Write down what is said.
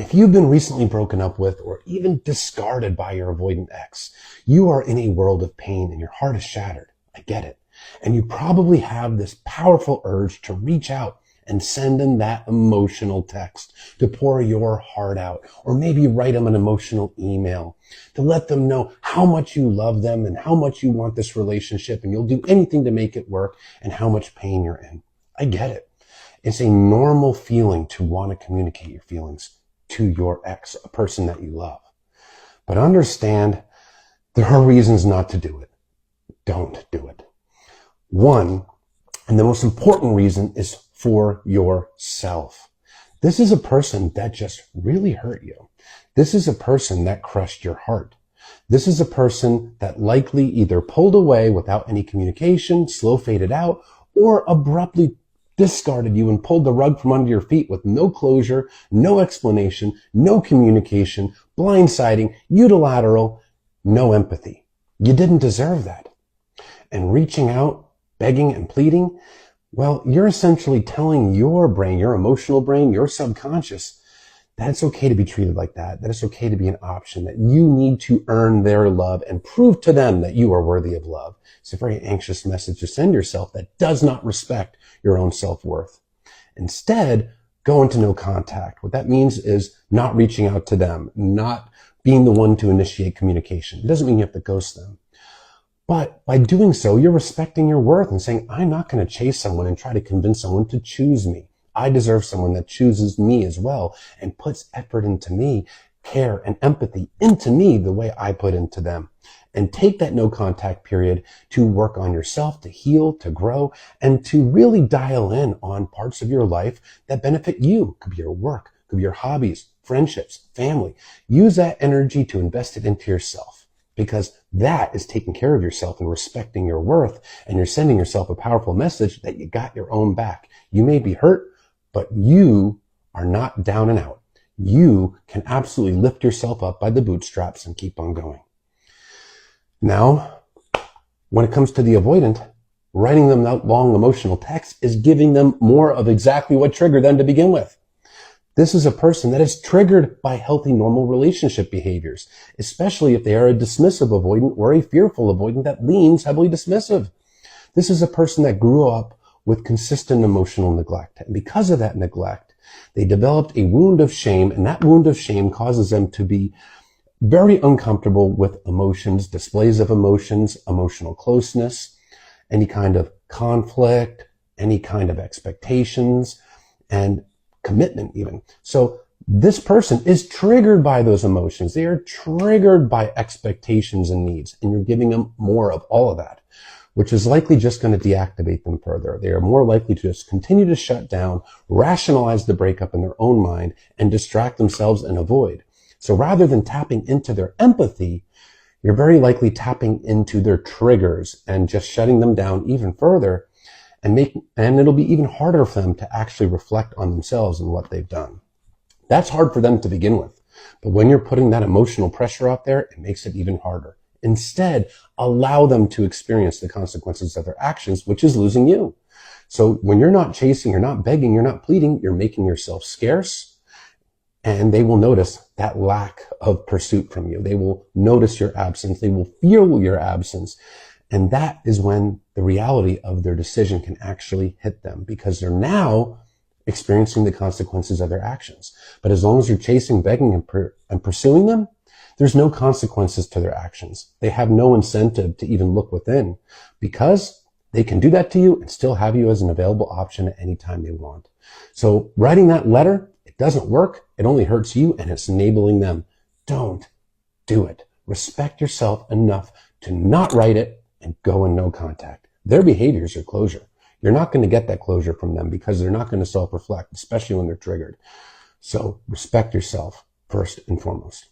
If you've been recently broken up with or even discarded by your avoidant ex, you are in a world of pain and your heart is shattered. I get it. And you probably have this powerful urge to reach out and send them that emotional text, to pour your heart out, or maybe write them an emotional email, to let them know how much you love them and how much you want this relationship and you'll do anything to make it work and how much pain you're in. I get it. It's a normal feeling to want to communicate your feelings to your ex, a person that you love. But understand there are reasons not to do it. Don't do it. One, and the most important reason, is for yourself. This is a person that just really hurt you. This is a person that crushed your heart. This is a person that likely either pulled away without any communication, slow faded out, or abruptly discarded you and pulled the rug from under your feet with no closure, no explanation, no communication, blindsiding, unilateral, no empathy. You didn't deserve that. And reaching out, begging and pleading, well, you're essentially telling your brain, your emotional brain, your subconscious, that it's okay to be treated like that it's okay to be an option, that you need to earn their love and prove to them that you are worthy of love. It's a very anxious message to send yourself that does not respect your own self-worth. Instead, go into no contact. What that means is not reaching out to them, not being the one to initiate communication. It doesn't mean you have to ghost them. But by doing so, you're respecting your worth and saying, I'm not going to chase someone and try to convince someone to choose me. I deserve someone that chooses me as well and puts effort into me, care and empathy into me the way I put into them. And take that no contact period to work on yourself, to heal, to grow, and to really dial in on parts of your life that benefit you. Could be your work, could be your hobbies, friendships, family. Use that energy to invest it into yourself, because that is taking care of yourself and respecting your worth, and you're sending yourself a powerful message that you got your own back. You may be hurt, but you are not down and out. You can absolutely lift yourself up by the bootstraps and keep on going. Now, when it comes to the avoidant, writing them that long emotional text is giving them more of exactly what triggered them to begin with. This is a person that is triggered by healthy, normal relationship behaviors, especially if they are a dismissive avoidant or a fearful avoidant that leans heavily dismissive. This is a person that grew up with consistent emotional neglect. And because of that neglect, they developed a wound of shame, and that wound of shame causes them to be very uncomfortable with emotions, displays of emotions, emotional closeness, any kind of conflict, any kind of expectations, and commitment even. So this person is triggered by those emotions. They are triggered by expectations and needs, and you're giving them more of all of that, which is likely just going to deactivate them further. They are more likely to just continue to shut down, rationalize the breakup in their own mind, and distract themselves and avoid. So rather than tapping into their empathy, you're very likely tapping into their triggers and just shutting them down even further, and it'll be even harder for them to actually reflect on themselves and what they've done. That's hard for them to begin with. But when you're putting that emotional pressure out there, it makes it even harder. Instead, allow them to experience the consequences of their actions, which is losing you. So when you're not chasing, you're not begging, you're not pleading, you're making yourself scarce, and they will notice that lack of pursuit from you. They will notice your absence. They will feel your absence. And that is when the reality of their decision can actually hit them, because they're now experiencing the consequences of their actions. But as long as you're chasing, begging, and pursuing them, there's no consequences to their actions. They have no incentive to even look within, because they can do that to you and still have you as an available option at any time they want. So writing that letter, it doesn't work. It only hurts you, and it's enabling them. Don't do it. Respect yourself enough to not write it and go in no contact. Their behaviors are closure. You're not going to get that closure from them because they're not going to self-reflect, especially when they're triggered. So respect yourself first and foremost.